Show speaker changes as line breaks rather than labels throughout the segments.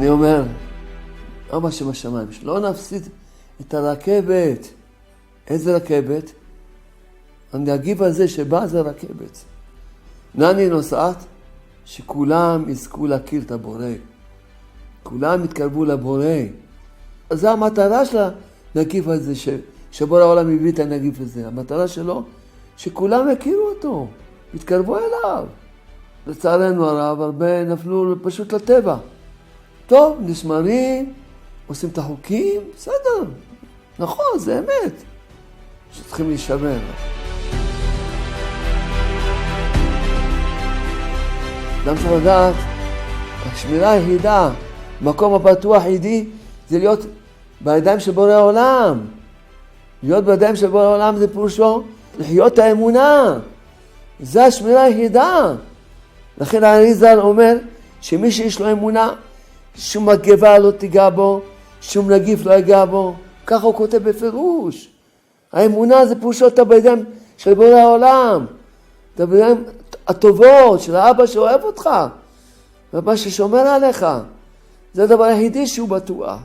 אני אומר, אבא שבשמיים, שלא נפסיד את הרכבת. איזה רכבת? הנגיב הזה שבא זה רכבת. לאן היא נוסעת? שכולם יזכו להכיר את הבורא. כולם יתקרבו לבורא. אז זו המטרה של הנגיב הזה, שבורא העולם הביא את הנגיב הזה. המטרה שלו, שכולם יכירו אותו, יתקרבו אליו. לצערנו הרב, הרבה נפלו פשוט לטבע. טוב, נשמרים, עושים את החוקים, בסדר. נכון, זה אמת. שצריכים להישמר. אדם צריך לדעת, השמירה היחידה, מקום הפתוח היחידי, זה להיות בידיים של בורא העולם. להיות בידיים של בורא העולם זה פירושו לחיות את האמונה. זה השמירה היחידה. לכן האריז"ל אומר שמי שיש לו אמונה, שום מגפה לא תיגע בו, שום נגיף לא ייגע בו. ככה הוא כותב בפירוש. האמונה זה פירושו אתה בידיים של בורא העולם. אתה בידיים הטובות של האבא שאוהב אותך. והאבא ששומר עליך. זה הדבר היחידי שהוא בטוח.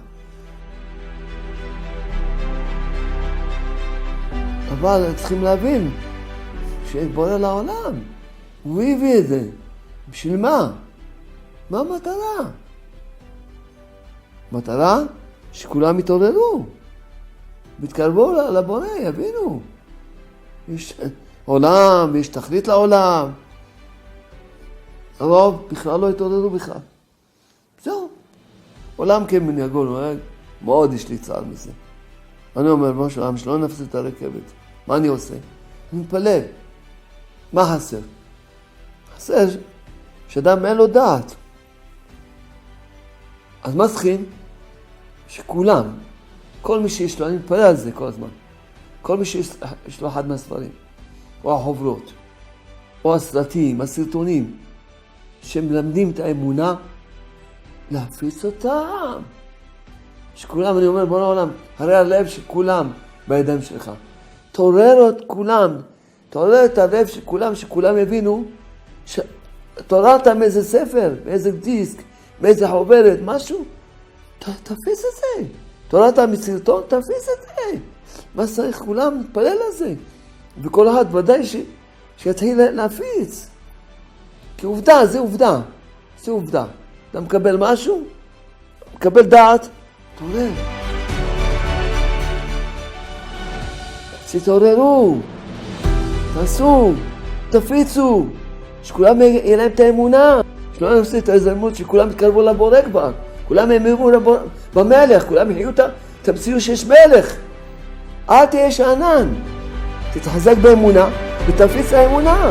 אבל צריכים להבין שיש בורא לעולם. הוא הביא את זה. בשביל מה? מה המטרה? מטרה שכולם יתעוררו. מתקרבו לבורא, יבינו. יש עולם, יש תכלית לעולם. הרוב בכלל לא יתעוררו בכלל. זהו. עולם כמנהגו נוהג, מאוד יש לי צער מזה. אני אומר, בוא שלם, שלא נפסיד את הרכבת. מה אני עושה? אני מתפלל. מה חסר? חסר שאדם אין לו דעת. אז מה צריכים? שכולם, כל מי שיש לו, אני מתפלל על זה כל הזמן. כל מי שיש לו אחד מהספרים, או החוברות, או הסרטים, הסרטונים, שמלמדים את האמונה, להפיץ אותם. שכולם, אני אומר, בוא לעולם, הרי הלב שכולם בידיים שלך. תעורר את כולם, תעורר את הלב של כולם, שכולם יבינו, תעוררת מאיזה ספר, מאיזה דיסק, מאיזה חוברת, משהו, תפיץ את זה. תעוררת מסרטון, תפיץ את זה. מה צריך? כולם מתפלל על זה. וכל אחד ודאי שיתחיל להפיץ. כי עובדה, זה עובדה. זה עובדה. אתה מקבל משהו? מקבל דעת? תעורר. שתעוררו. תעשו. תפיצו. שכולם יהיה להם את האמונה. שלא נפסיד את ההזדמנות שכולם יתקרבו לבורא כבר. כולם יאמינו במלך. כולם יחיו את המציאות שיש מלך. אל תהיה שאנן. תתחזק באמונה ותפיץ האמונה.